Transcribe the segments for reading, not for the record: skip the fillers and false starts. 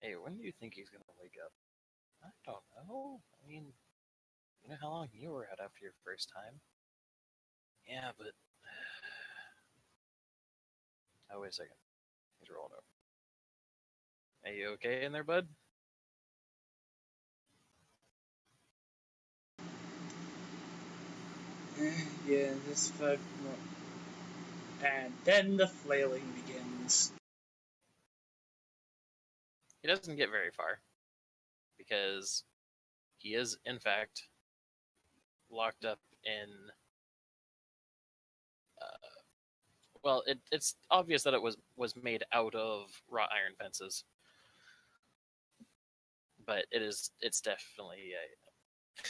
Hey, when do you think he's gonna wake up? I don't know. I mean, you know how long you were out after your first time? Yeah, but oh, wait a second. He's rolled over. Are you okay in there, bud? Yeah, just 5 more. And then the flailing begins. He doesn't get very far because he is, in fact, locked up in. Well, it's obvious that it was made out of wrought iron fences, but it's definitely a,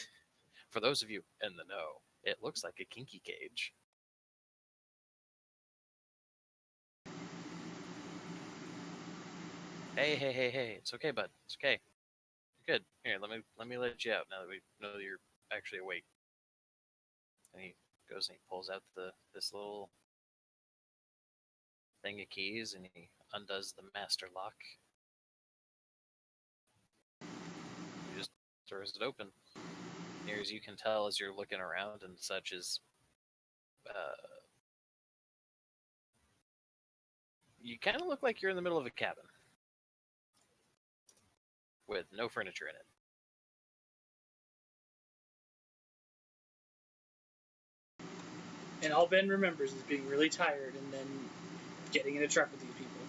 for those of you in the know, it looks like a kinky cage. Hey! It's okay, bud. It's okay. You're good. Here, let me let you out now that we know that you're actually awake. And he goes and he pulls out this little thing of keys and he undoes the master lock. He just throws it open. Near as you can tell, as you're looking around and such, is you kind of look like you're in the middle of a cabin with no furniture in it. And all Ben remembers is being really tired and then getting in a truck with these people.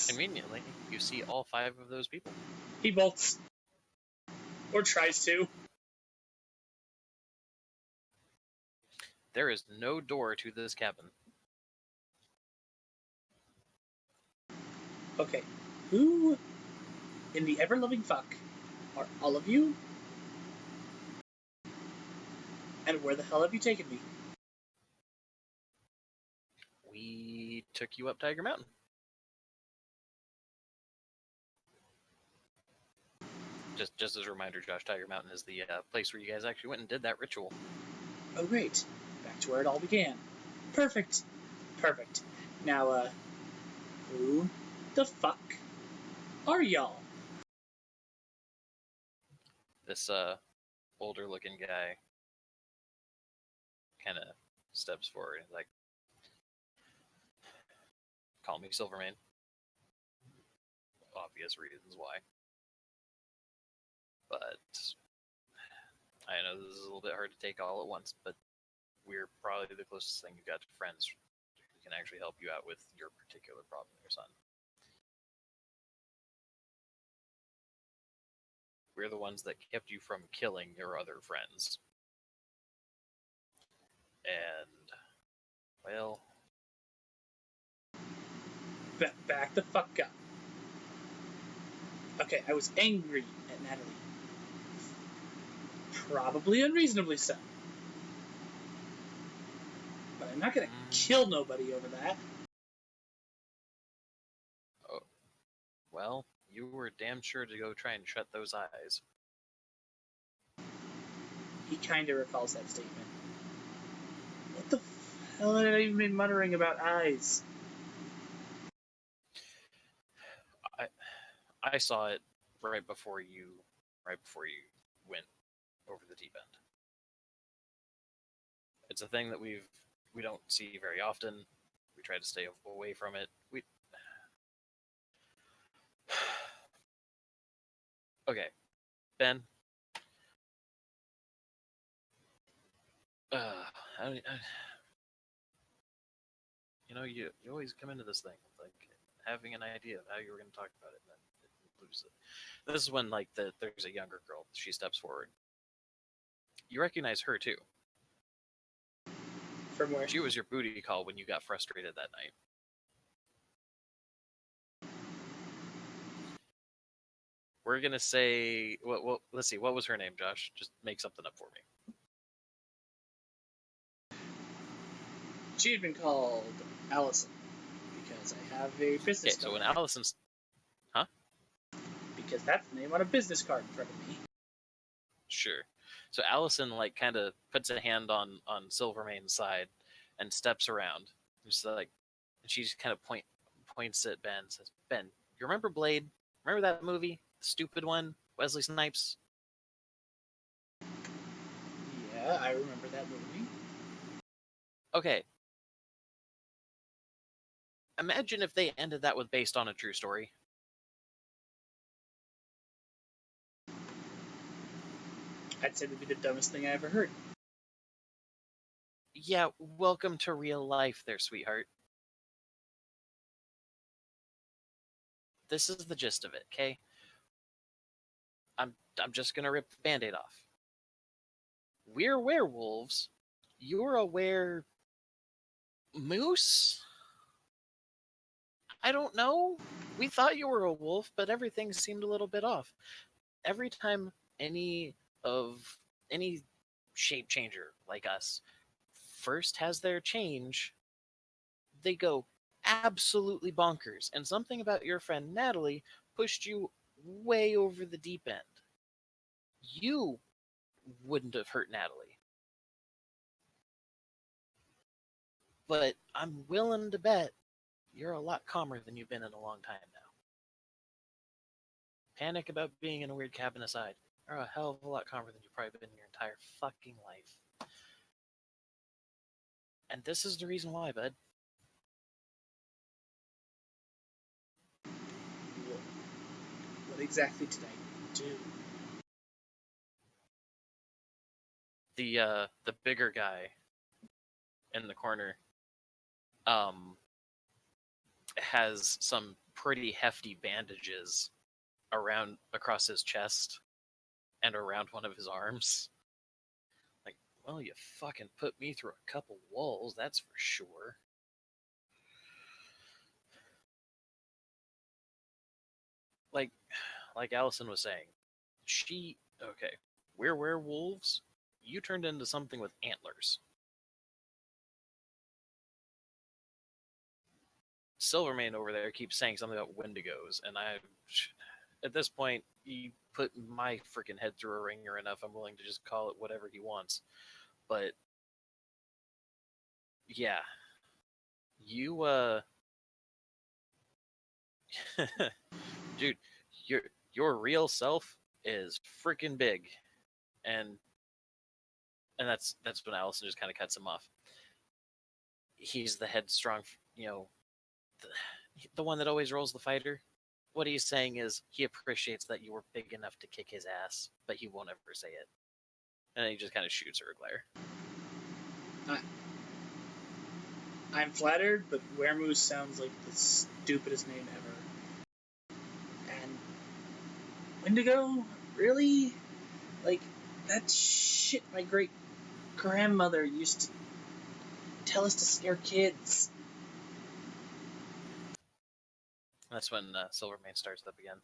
Conveniently, you see all 5 of those people. He bolts. Or tries to. There is no door to this cabin. Okay. Who in the ever loving fuck are all of you? And where the hell have you taken me? We took you up Tiger Mountain. Just as a reminder, Josh, Tiger Mountain is the place where you guys actually went and did that ritual. Oh, great. Back to where it all began. Perfect. Perfect. Now, who the fuck are y'all? This older looking guy kind of steps forward and like, call me Silvermane. Obvious reasons why. But I know this is a little bit hard to take all at once, but we're probably the closest thing you've got to friends who can actually help you out with your particular problem, your son. We're the ones that kept you from killing your other friends. And, well, Back the fuck up. Okay, I was angry at Natalie. Probably unreasonably so. But I'm not gonna kill nobody over that. oh, well, you were damn sure to go try and shut those eyes. He kinda recalls that statement. What the hell had I even been muttering about eyes? I saw it right before you went over the deep end. It's a thing that we don't see very often. We try to stay away from it. Okay, Ben. I, you always come into this thing with like having an idea of how you were going to talk about it, and then it lose it. This is when like there's a younger girl. She steps forward. You recognize her too. From where? She was your booty call when you got frustrated that night. We're gonna say, well, let's see. What was her name, Josh? Just make something up for me. She had been called Allison because I have a business Okay, card. so when Allison's, huh? Because that's the name on a business card in front of me. Sure. So Allison like kind of puts a hand on Silvermane's side and steps around. Just like, and she's kind of points at Ben and says, Ben, you remember Blade? Remember that movie? The stupid one? Wesley Snipes? Yeah, I remember that movie. Okay. Imagine if they ended that with based on a true story. I'd say that'd be the dumbest thing I ever heard. Yeah, welcome to real life there, sweetheart. This is the gist of it, okay? I'm just gonna rip the band-aid off. We're werewolves. You're a moose? I don't know. We thought you were a wolf, but everything seemed a little bit off. Every time any shape changer like us first has their change, they go absolutely bonkers. And something about your friend Natalie pushed you way over the deep end. You wouldn't have hurt Natalie. But I'm willing to bet you're a lot calmer than you've been in a long time now. Panic about being in a weird cabin aside, you're a hell of a lot calmer than you've probably been in your entire fucking life. And this is the reason why, bud. What exactly did I do? The bigger guy in the corner has some pretty hefty bandages across his chest and around one of his arms. Like, well, you fucking put me through a couple walls, that's for sure. Like Allison was saying, okay, we're werewolves. You turned into something with antlers. Silvermane over there keeps saying something about Wendigos, and at this point, he put my freaking head through a ringer enough. I'm willing to just call it whatever he wants. But yeah, you dude, your real self is freaking big, and that's when Allison just kind of cuts him off. He's the headstrong, the one that always rolls the fighter. What he's saying is he appreciates that you were big enough to kick his ass, but he won't ever say it. And then he just kind of shoots her a glare. I'm flattered, but Wermoose sounds like the stupidest name ever. And Wendigo? Really? Like, that shit my great grandmother used to tell us to scare kids. That's when Silvermane starts up again.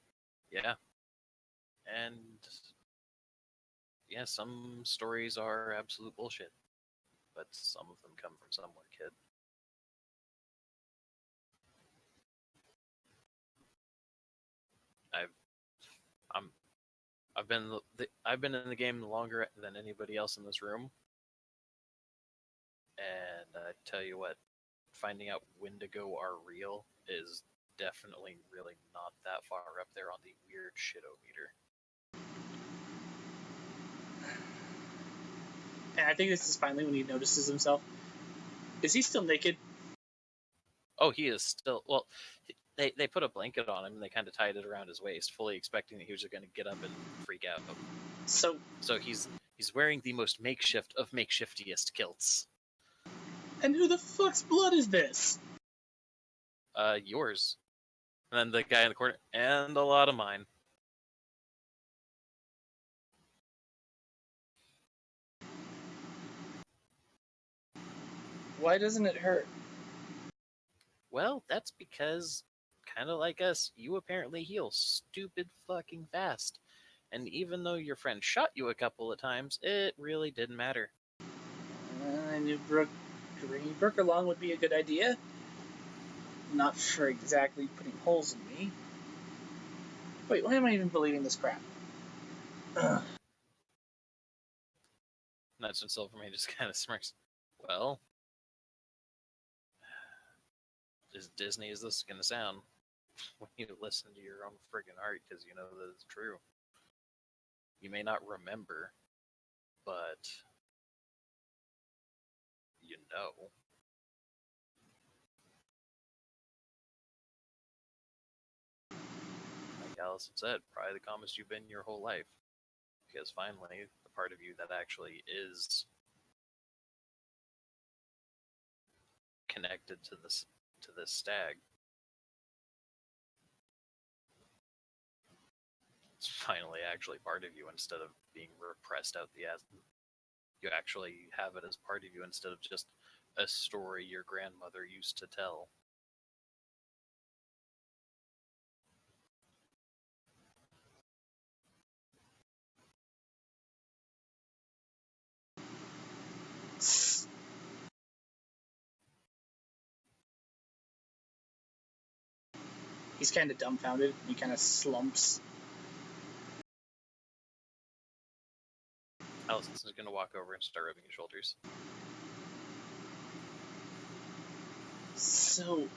Yeah. And yeah, some stories are absolute bullshit, but some of them come from somewhere, kid. I've been in the game longer than anybody else in this room, and I tell you what, finding out Wendigo are real is definitely really not that far up there on the weird shit-o-meter. And I think this is finally when he notices himself. Is he still naked? Oh, he is still. Well, they put a blanket on him and they kind of tied it around his waist, fully expecting that he was just going to get up and freak out. So he's wearing the most makeshift of makeshiftiest kilts. And who the fuck's blood is this? Yours. And then the guy in the corner, and a lot of mine. Why doesn't it hurt? Well, that's because, kind of like us, you apparently heal stupid fucking fast. And even though your friend shot you a couple of times, it really didn't matter. I knew bringing Brooke along would be a good idea. Not for exactly putting holes in me. Wait, why am I even believing this crap? Ugh. That's when Silvermane just kind of smirks. Well, as Disney as this is going to sound, when you listen to your own friggin' art, because you know that it's true. You may not remember, but you know. Like Allison said, probably the calmest you've been your whole life. Because finally, the part of you that actually is connected to this stag, it's finally actually part of you instead of being repressed out the ass. You actually have it as part of you instead of just a story your grandmother used to tell. He's kind of dumbfounded. He kind of slumps. Allison's going to walk over and start rubbing his shoulders. So,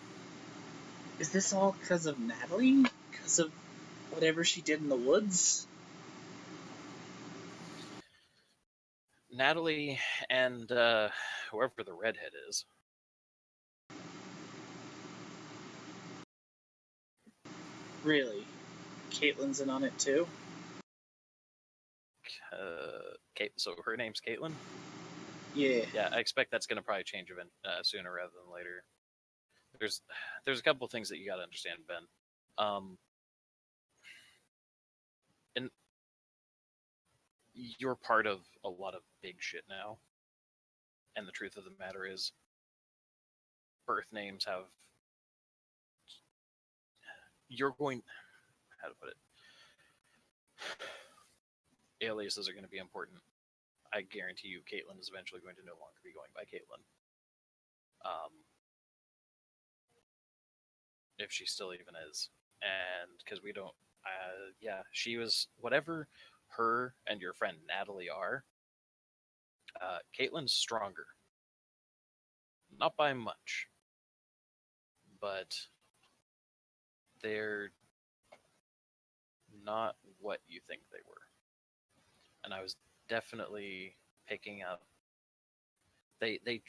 is this all because of Natalie? Because of whatever she did in the woods? Natalie and whoever the redhead is. Really? Caitlin's in on it too? So her name's Caitlin? Yeah. Yeah, I expect that's going to probably change sooner rather than later. There's a couple of things that you got to understand, Ben. And you're part of a lot of big shit now. And the truth of the matter is, birth names have. You're going. How to put it? Aliases are going to be important. I guarantee you, Caitlin is eventually going to no longer be going by Caitlin. If she still even is. And because we don't. Yeah, she was. Whatever her and your friend Natalie are, Caitlin's stronger. Not by much. But they're not what you think they were. And I was definitely picking up. They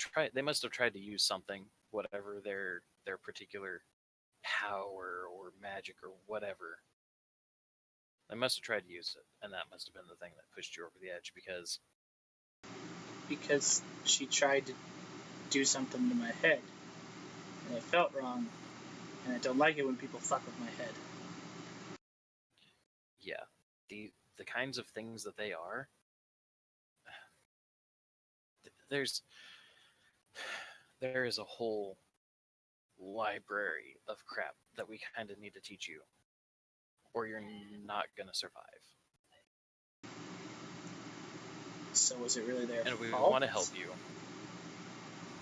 must have tried to use something, whatever their particular power or magic or whatever. They must have tried to use it, and that must have been the thing that pushed you over the edge because she tried to do something to my head, and it felt wrong, and I don't like it when people fuck with my head. Yeah, the kinds of things that they are. There is a whole library of crap that we kind of need to teach you, or you're not gonna survive. So is it really their fault? And we want to help you.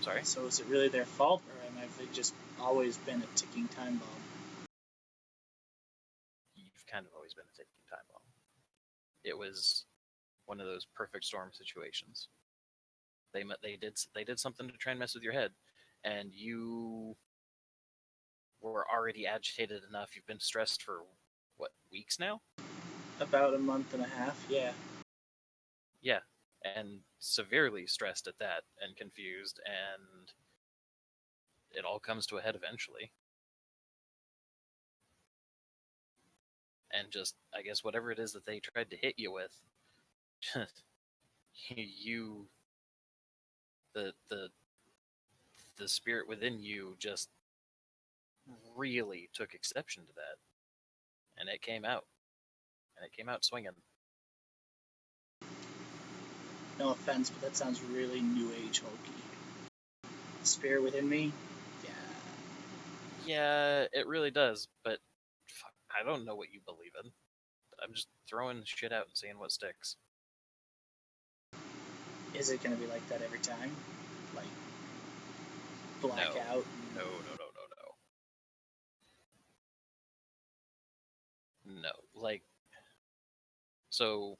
Sorry? So is it really their fault, or have they just always been a ticking time bomb? You've kind of always been a ticking time bomb. It was one of those perfect storm situations. They did something to try and mess with your head, and you were already agitated enough. You've been stressed for what, weeks now? About a month and a half, yeah. Yeah, and severely stressed at that, and confused, and it all comes to a head eventually. And just, I guess, whatever it is that they tried to hit you with, you, the spirit within you just really took exception to that, and it came out, swinging. No offense, but that sounds really new age hokey. Spirit within me? Yeah, it really does, but fuck, I don't know what you believe in. I'm just throwing shit out and seeing what sticks. Is it going to be like that every time? Like, blackout? No. No, like, so,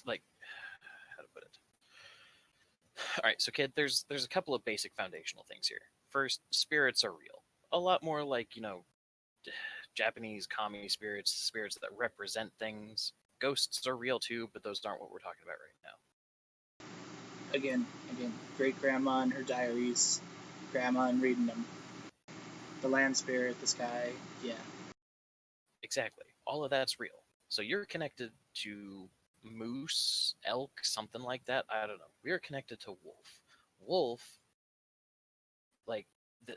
like, how to put it? All right, so kid, there's a couple of basic foundational things here. first, spirits are real. A lot more like, Japanese kami spirits, spirits that represent things. Ghosts are real too, but those aren't what we're talking about right now. Again, great grandma and her diaries, grandma and reading them. The land spirit, the sky, yeah. Exactly. All of that's real. So you're connected to moose, elk, something like that. I don't know. We are connected to wolf. Wolf, like the,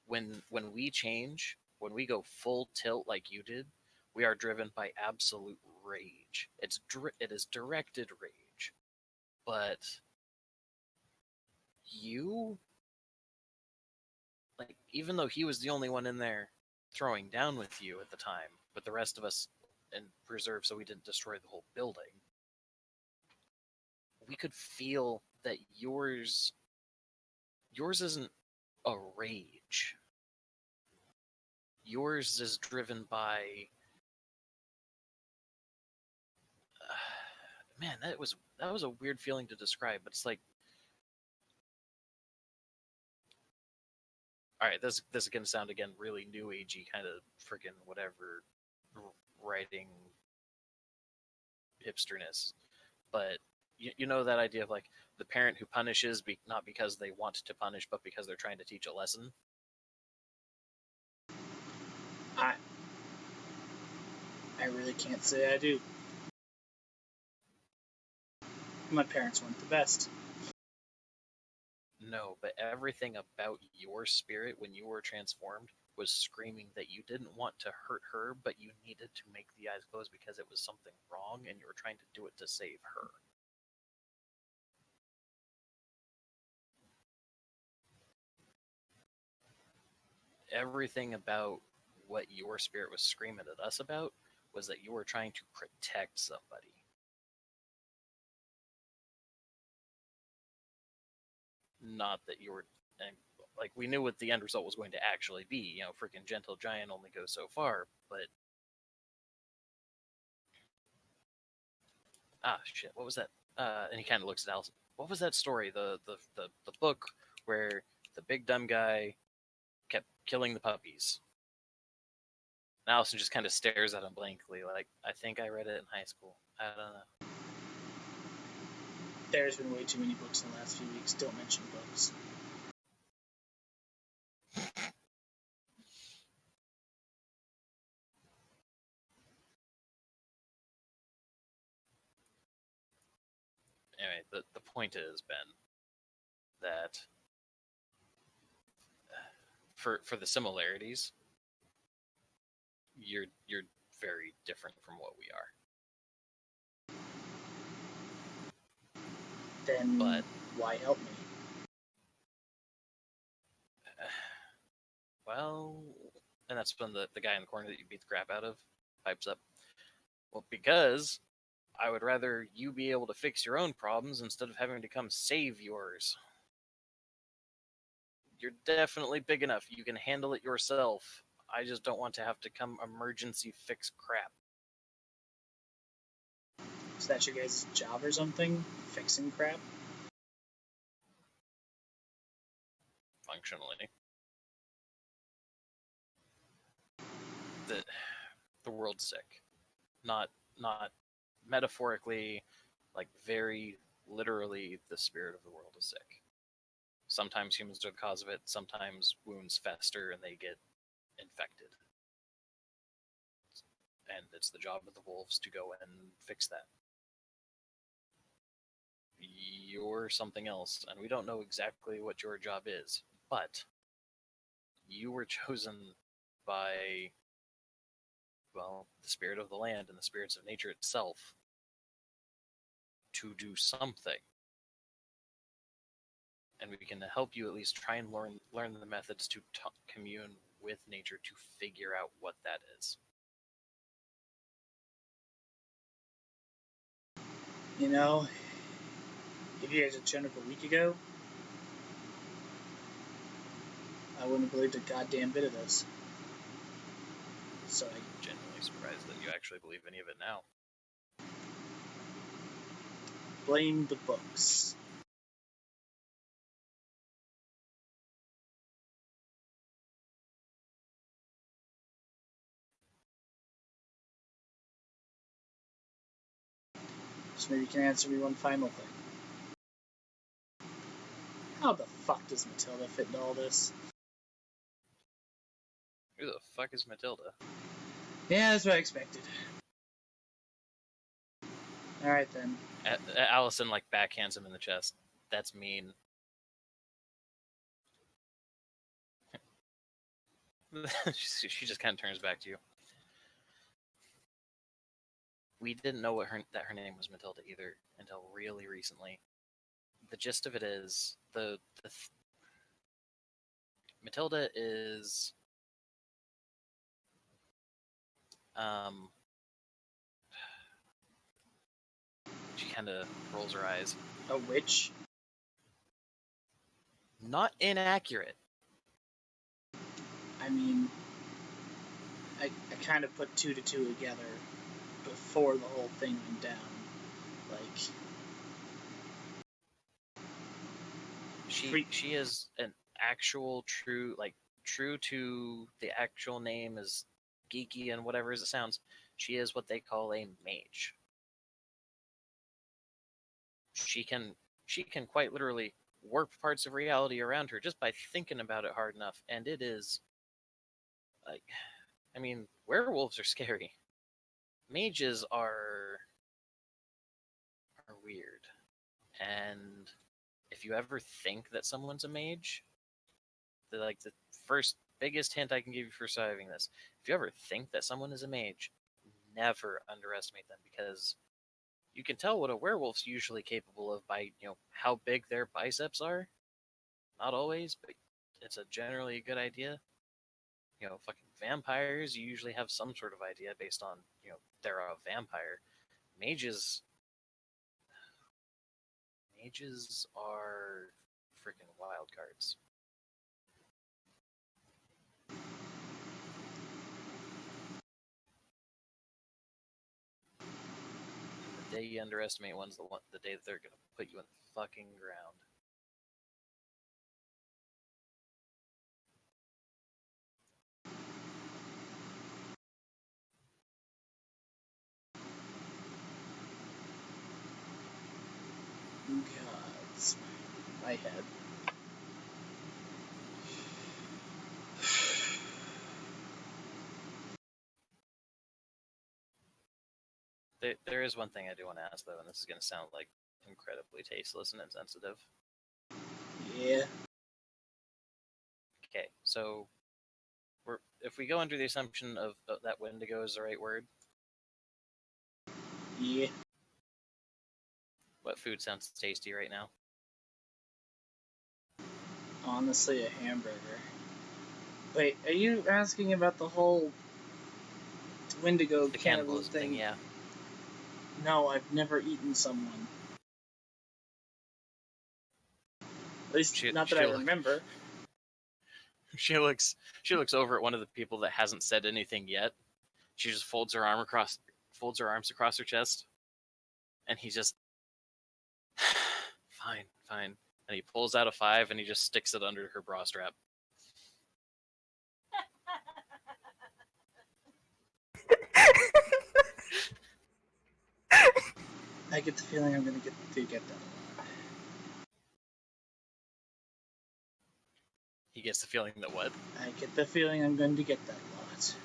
when we change, when we go full tilt like you did, we are driven by absolute rage. It is directed rage. But you, like, even though he was the only one in there throwing down with you at the time, but the rest of us in reserve so we didn't destroy the whole building, we could feel that yours isn't a rage. Yours is driven by man, that was a weird feeling to describe, but it's like, all right, this is gonna sound again really new agey, kind of freaking whatever writing hipsterness, but you know that idea of like the parent who punishes not because they want to punish, but because they're trying to teach a lesson. I really can't say I do. My parents weren't the best. No, but everything about your spirit when you were transformed was screaming that you didn't want to hurt her, but you needed to make the eyes close because it was something wrong and you were trying to do it to save her. Everything about what your spirit was screaming at us about was that you were trying to protect somebody. Not that you were, and like, we knew what the end result was going to actually be. Freaking gentle giant only goes so far, but shit, what was that? And he kind of looks at Allison. What was that story? The book where the big dumb guy kept killing the puppies. And Allison just kind of stares at him blankly, like, I think I read it in high school. I don't know. There's been way too many books in the last few weeks. Don't mention books. Anyway, the point is, Ben, that for the similarities, you're very different from what we are. Then but why help me? Well, and that's when the guy in the corner that you beat the crap out of pipes up. Well, because I would rather you be able to fix your own problems instead of having to come save yours. You're definitely big enough. You can handle it yourself. I just don't want to have to come emergency fix crap. Is that your guys' job or something? Fixing crap? Functionally. The world's sick. Not metaphorically, like very literally, the spirit of the world is sick. Sometimes humans are the cause of it, sometimes wounds fester and they get infected. And it's the job of the wolves to go and fix that. You're something else, and we don't know exactly what your job is, but you were chosen by, well, the spirit of the land and the spirits of nature itself to do something. And we can help you at least try and learn the methods to commune with nature to figure out what that is. You know, if you guys had shown up a week ago, I wouldn't have believed a goddamn bit of this. So I'm genuinely surprised that you actually believe any of it now. Blame the books. So maybe you can answer me one final thing. How the fuck does Matilda fit into all this? Who the fuck is Matilda? Yeah, that's what I expected. Alright then. Allison, like, backhands him in the chest. That's mean. She just kind of turns back to you. We didn't know that her name was Matilda either until really recently. The gist of it is Matilda is she kind of rolls her eyes. A witch? Not inaccurate. I mean, I kind of put 2 to 2 together before the whole thing went down. Like, she is an actual true to the actual name, as geeky and whatever as it sounds. She is what they call a mage. She can quite literally warp parts of reality around her just by thinking about it hard enough, and it is like, I mean, werewolves are scary. Mages are weird. And if you ever think that someone's a mage, the first biggest hint I can give you for surviving this, if you ever think that someone is a mage, never underestimate them, because you can tell what a werewolf's usually capable of by, how big their biceps are. Not always, but it's a generally good idea. Fucking vampires, you usually have some sort of idea based on, they're a vampire. Mages are freaking wild cards. The day you underestimate one's the day that they're gonna put you in the fucking ground. gods, my head. There is one thing I do want to ask, though, and this is going to sound like incredibly tasteless and insensitive. Yeah. Okay, so if we go under the assumption of that Wendigo is the right word. Yeah. What food sounds tasty right now? Honestly, a hamburger. Wait, are you asking about the whole Wendigo The cannibalism thing? yeah. No, I've never eaten someone. At least, not that I remember. She looks over at one of the people that hasn't said anything yet. She just folds her arms across her chest, and he just fine, and he pulls out a 5 and he just sticks it under her bra strap. I get the feeling I'm going to get that a lot. He gets the feeling that what? I get the feeling I'm going to get that a lot.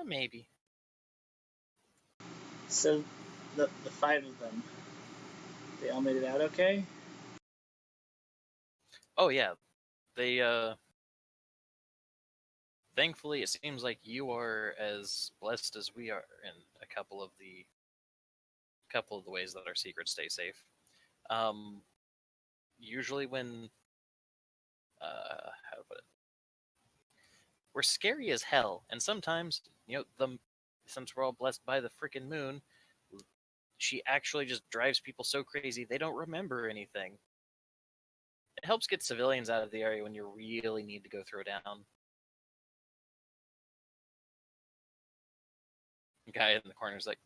Maybe. So, the 5 of them, they all made it out okay? Oh yeah, they thankfully it seems like you are as blessed as we are in a couple of the ways that our secrets stay safe. Usually when how to put it, we're scary as hell, and sometimes since we're all blessed by the freaking moon, she actually just drives people so crazy they don't remember anything. It helps get civilians out of the area when you really need to go throw down. The guy in the corner is like,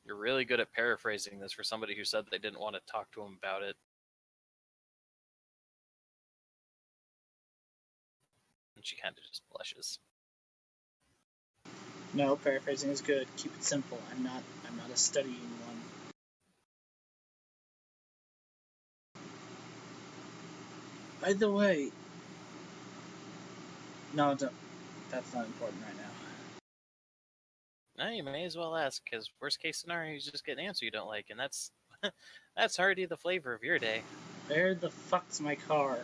"You're really good at paraphrasing this for somebody who said they didn't want to talk to him about it." And she kind of just blushes. No, paraphrasing is good. Keep it simple. I'm not a studying one. By the way, no, don't, that's not important right now. No, you may as well ask, because worst case scenario, you just get an answer you don't like, and that's that's already the flavor of your day. Where the fuck's my car?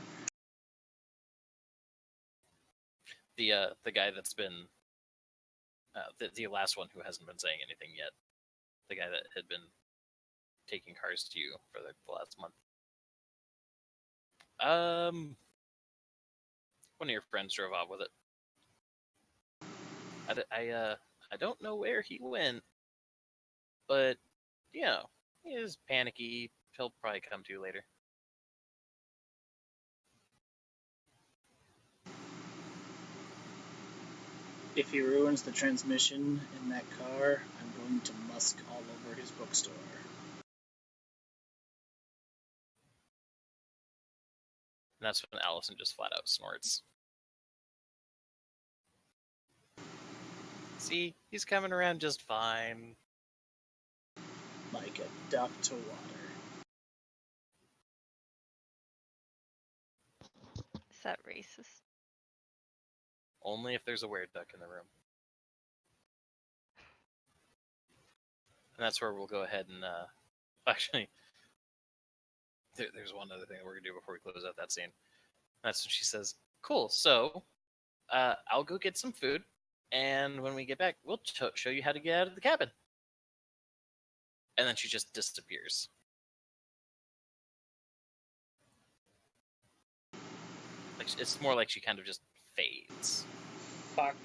The guy that's been the last one who hasn't been saying anything yet, the guy that had been taking cars to you for the last month. One of your friends drove off with it. I don't know where he went, but you know, he is panicky. He'll probably come to you later. If he ruins the transmission in that car, I'm going to musk all over his bookstore. And that's when Allison just flat out snorts. See, he's coming around just fine. Like a duck to water. Is that racist? Only if there's a weird duck in the room. And that's where we'll go ahead and actually, there's one other thing that we're gonna do before we close out that scene. That's when she says, "Cool, so I'll go get some food, and when we get back, we'll show you how to get out of the cabin." And then she just disappears. Like, it's more like she kind of just fades. Fuck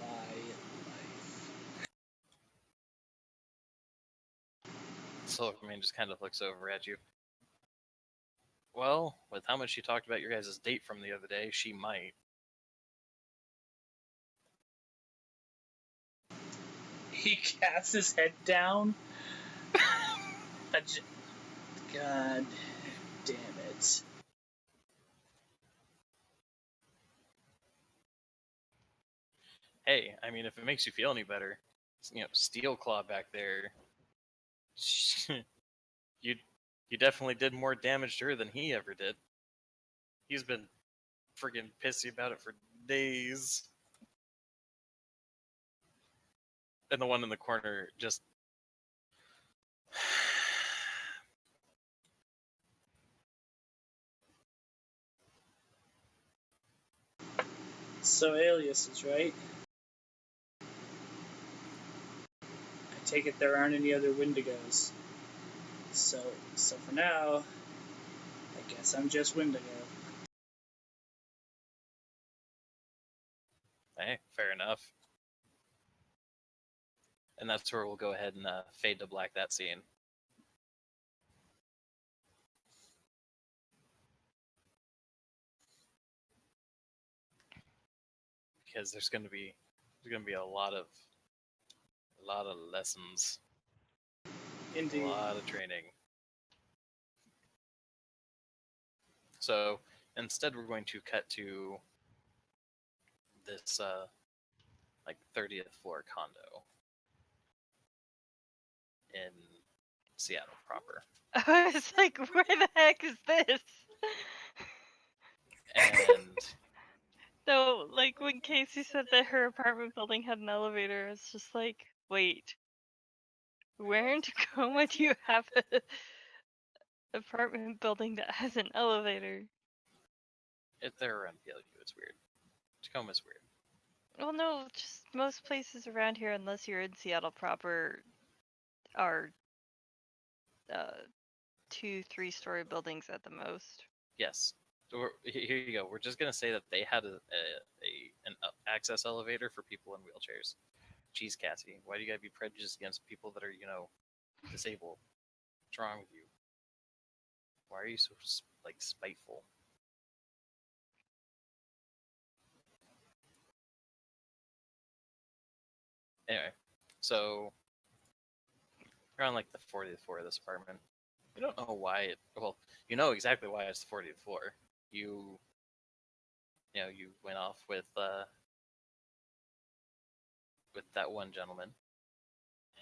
my life. Silverman just kind of looks over at you. Well, with how much she talked about your guys' date from the other day, she might. He casts his head down. God damn it. Hey, I mean, if it makes you feel any better, Steel Claw back there, you definitely did more damage to her than he ever did. He's been friggin' pissy about it for days. And the one in the corner just... So Alias is right. I take it there aren't any other Wendigos. So for now, I guess I'm just Wendigo. Hey, fair enough. And that's where we'll go ahead and fade to black that scene. Because there's gonna be a lot of lessons. Indeed. A lot of training. So instead we're going to cut to this like 30th floor condo in Seattle proper. I was like, where the heck is this? And No, like when Casey said that her apartment building had an elevator, it's just like, wait, where in Tacoma do you have an apartment building that has an elevator? they're around PLU, it's weird. Tacoma's weird. Well, no, just most places around here, unless you're in Seattle proper, are 2-3 story buildings at the most. Yes. So here you go. We're just gonna say that they had an access elevator for people in wheelchairs. Jeez, Cassie, why do you gotta be prejudiced against people that are disabled? What's wrong with you? Why are you so spiteful? Anyway, so you're on like the 40th floor of this apartment. You don't know why it. Well, you know exactly why it's the 40th floor. You went off with with that one gentleman,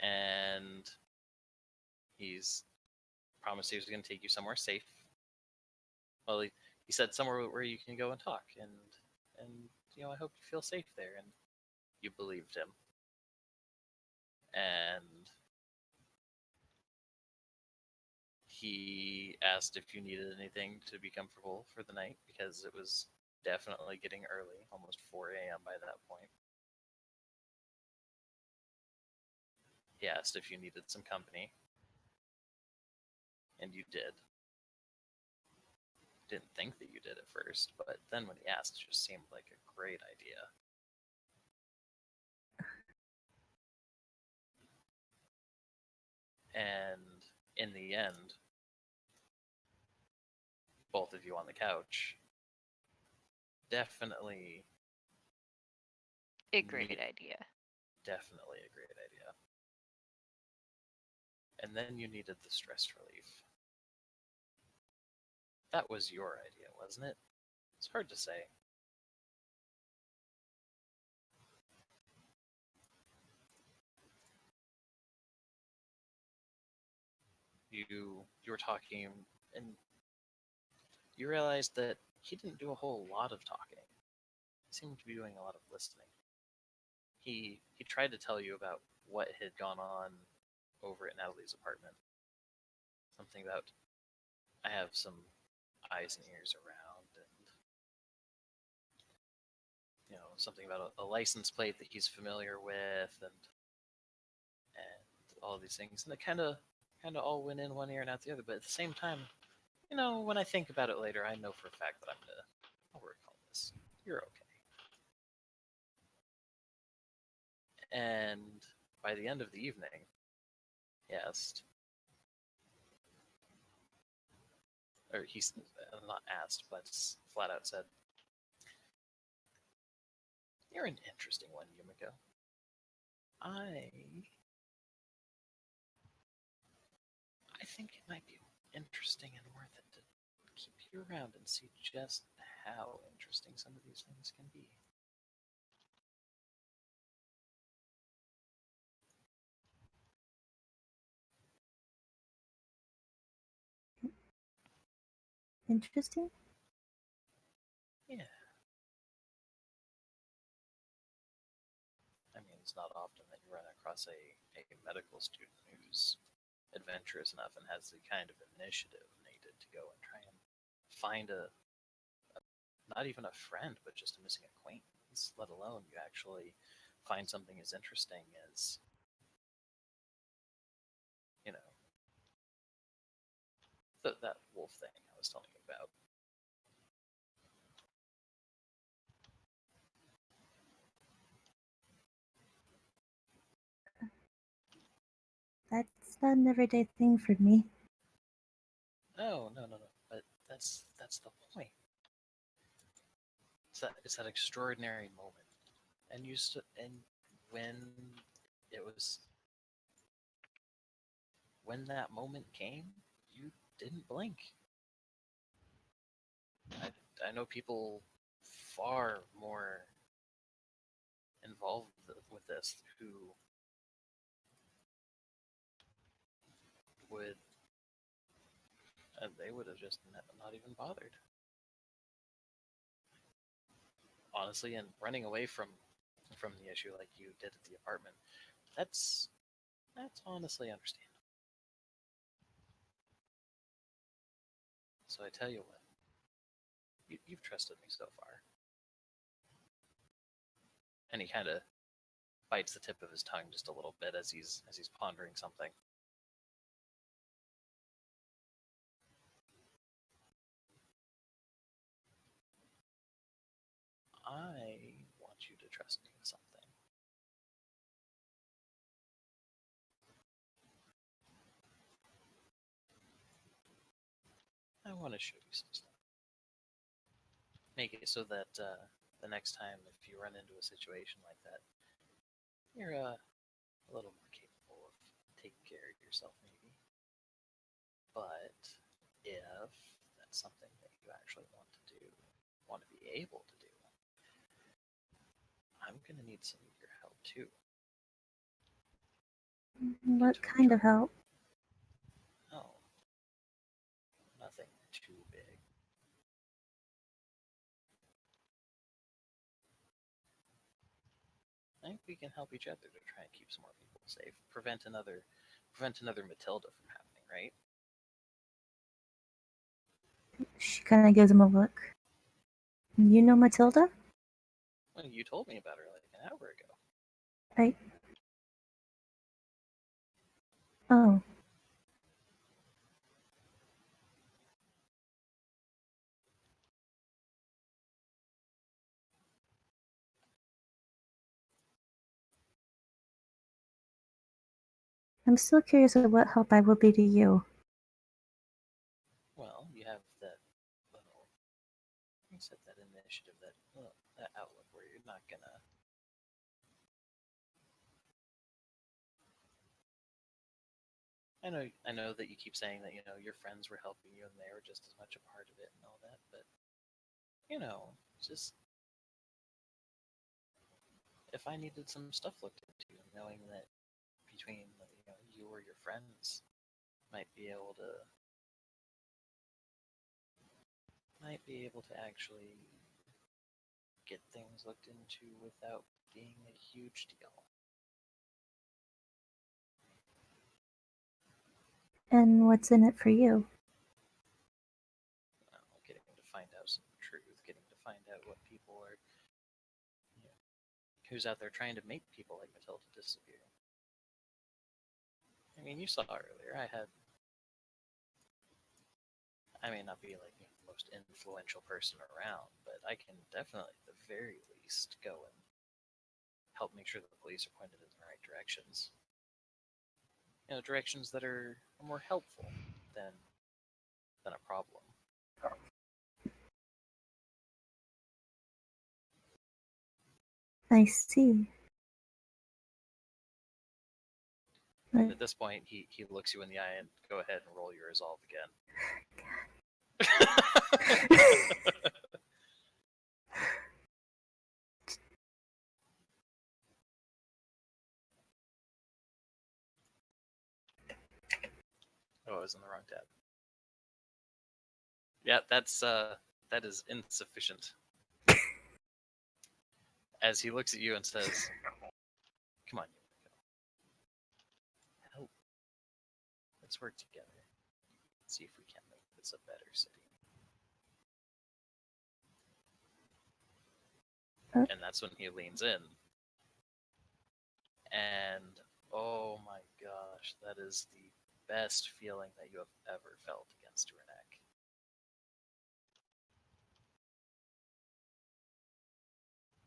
and he's promised he was going to take you somewhere safe. Well, he said somewhere where you can go and talk, and I hope you feel safe there, and you believed him. And he asked if you needed anything to be comfortable for the night, because it was definitely getting early, almost 4 a.m. by that point. He asked if you needed some company, and you did. Didn't think that you did at first, but then when he asked, it just seemed like a great idea. And in the end, both of you on the couch, definitely A great idea. Definitely a great idea. And then you needed the stress relief. That was your idea, wasn't it? It's hard to say. You were talking, and you realized that he didn't do a whole lot of talking. He seemed to be doing a lot of listening. He tried to tell you about what had gone on over at Natalie's apartment. Something about, I have some eyes and ears around, and something about a license plate that he's familiar with, and all these things, and it kind of all went in one ear and out the other. But at the same time, when I think about it later, I know for a fact that I'll recall this. You're okay. And by the end of the evening, he asked, or he's not asked, but flat out said, "You're an interesting one, Yumiko. I think it might be interesting and worth it to keep you around and see just how interesting some of these things can be." Interesting? Yeah. I mean, it's not often that you run across a medical student who's adventurous enough and has the kind of initiative needed to go and try and find not even a friend, but just a missing acquaintance, let alone you actually find something as interesting as, that wolf thing I was telling you about. That's not an everyday thing for me. No. But that's the point. It's that extraordinary moment, and and when it was when that moment came, you didn't blink. I know people far more involved with this who would, and they would have just not even bothered. Honestly, and running away from the issue like you did at the apartment, that's honestly understandable. So I tell you what, you've trusted me so far. And he kind of bites the tip of his tongue just a little bit as he's pondering something. I want you to trust me with something. I want to show you some stuff. Make it so that the next time if you run into a situation like that, you're a little more capable of taking care of yourself, maybe. But if that's something that you actually want to do, want to be able to do, I'm going to need some of your help too. What to kind of enjoy. help? Oh, nothing too big. I think we can help each other to try and keep some more people safe. Prevent another Matilda from happening, right? She kind of gives him a look. You know Matilda? Well, you told me about her like an hour ago. Right. Oh. I'm still curious of what help I will be to you. Well, you have that little, you said that initiative, that outlook where you're not gonna. I know that you keep saying that your friends were helping you and they were just as much a part of it and all that, but just if I needed some stuff looked into, knowing that between you or your friends might be able to actually get things looked into without being a huge deal. And what's in it for you? Getting to find out some truth, getting to find out what people are, who's out there trying to make people like Matilda disappear. I mean, you saw earlier, I may not be like the most influential person around, but I can definitely, at the very least, go and help make sure that the police are pointed in the right directions. Directions that are more helpful than a problem. I see. And at this point, he looks you in the eye and go ahead and roll your resolve again. Oh, I was in the wrong tab. Yeah, that is insufficient. As he looks at you and says, "Come on, help. Let's work together. See if we can make this a better city." And that's when he leans in. And oh my gosh, that is the best feeling that you have ever felt against your neck.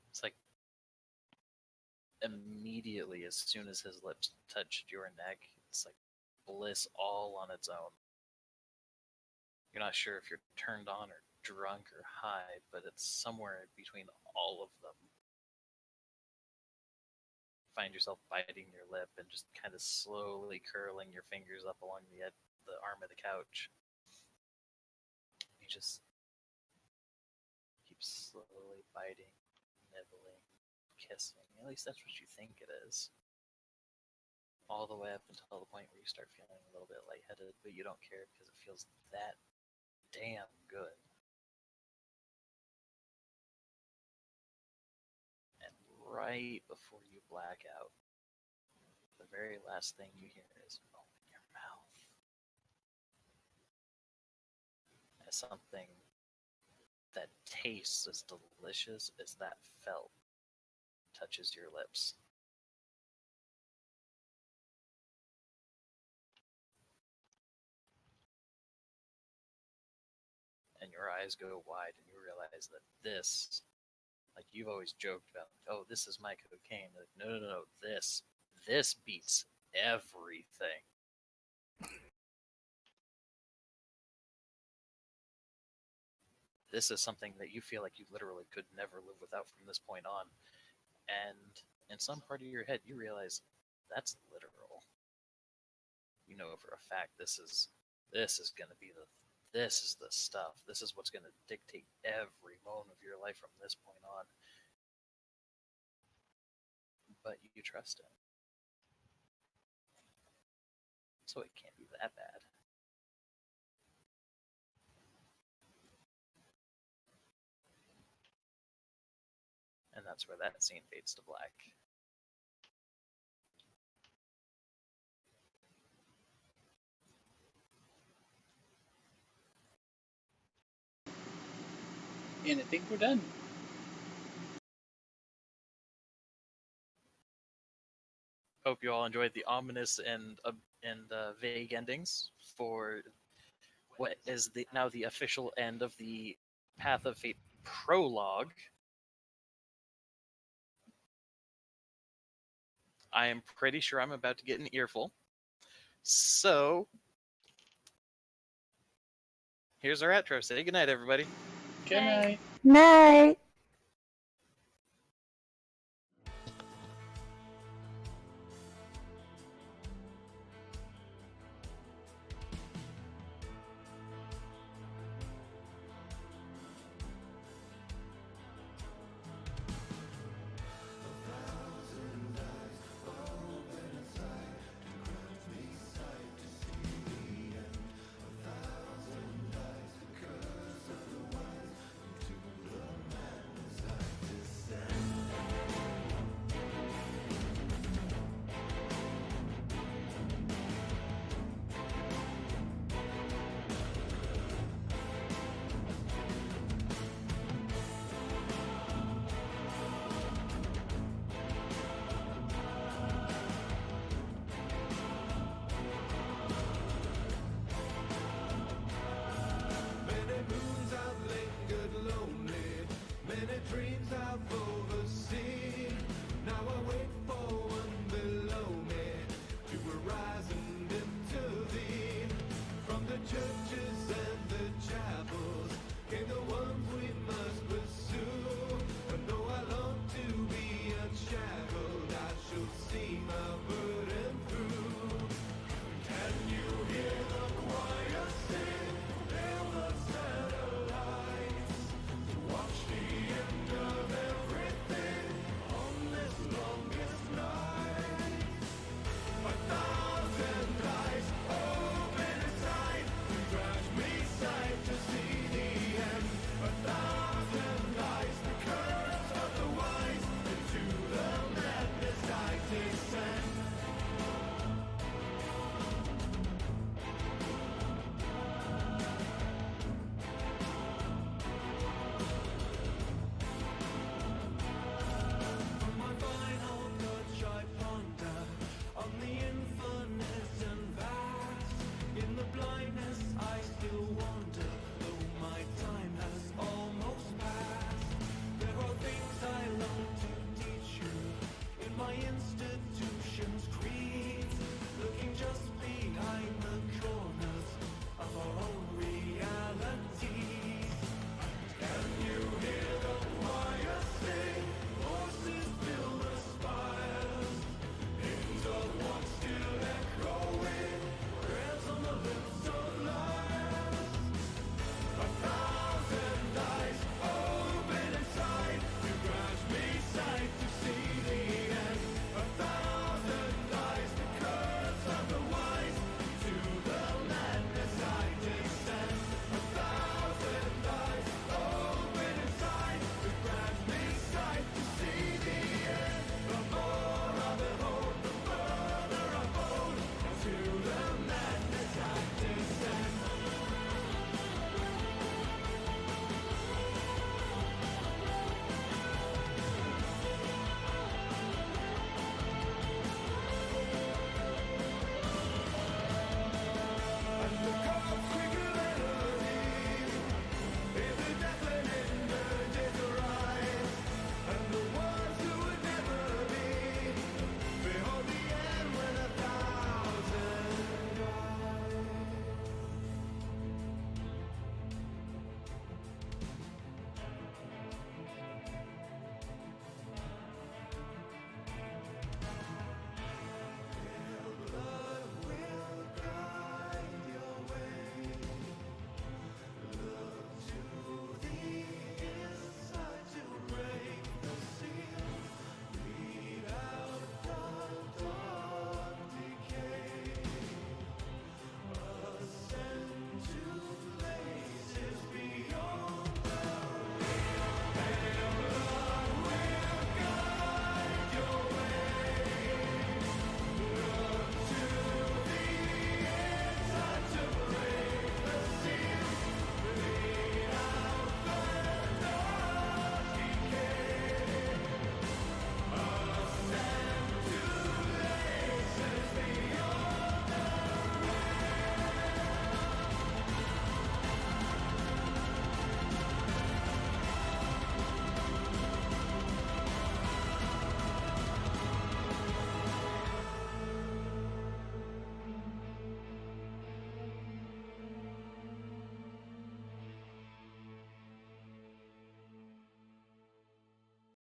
It's like immediately, as soon as his lips touched your neck, it's like bliss all on its own. You're not sure if you're turned on or drunk or high, but it's somewhere between all of them. Find yourself biting your lip and just kind of slowly curling your fingers up along the arm of the couch. You just keep slowly biting, nibbling, kissing. At least that's what you think it is. All the way up until the point where you start feeling a little bit lightheaded, but you don't care because it feels that damn good. And right before you black out, the very last thing you hear is open your mouth. As something that tastes as delicious as that felt touches your lips. And your eyes go wide and you realize that this, like you've always joked about, oh, this is my cocaine. Like, no, this beats everything. This is something that you feel like you literally could never live without from this point on. And in some part of your head, you realize that's literal. You know for a fact this is going to be this is the stuff. This is what's going to dictate every moment of your life from this point on. But you trust him. so it can't be that bad. And that's where that scene fades to black. And I think we're done. Hope you all enjoyed the ominous and vague endings for what is now the official end of the Path of Fate prologue. I am pretty sure I'm about to get an earful. So, here's our outro. Say goodnight, everybody. Good night. Night.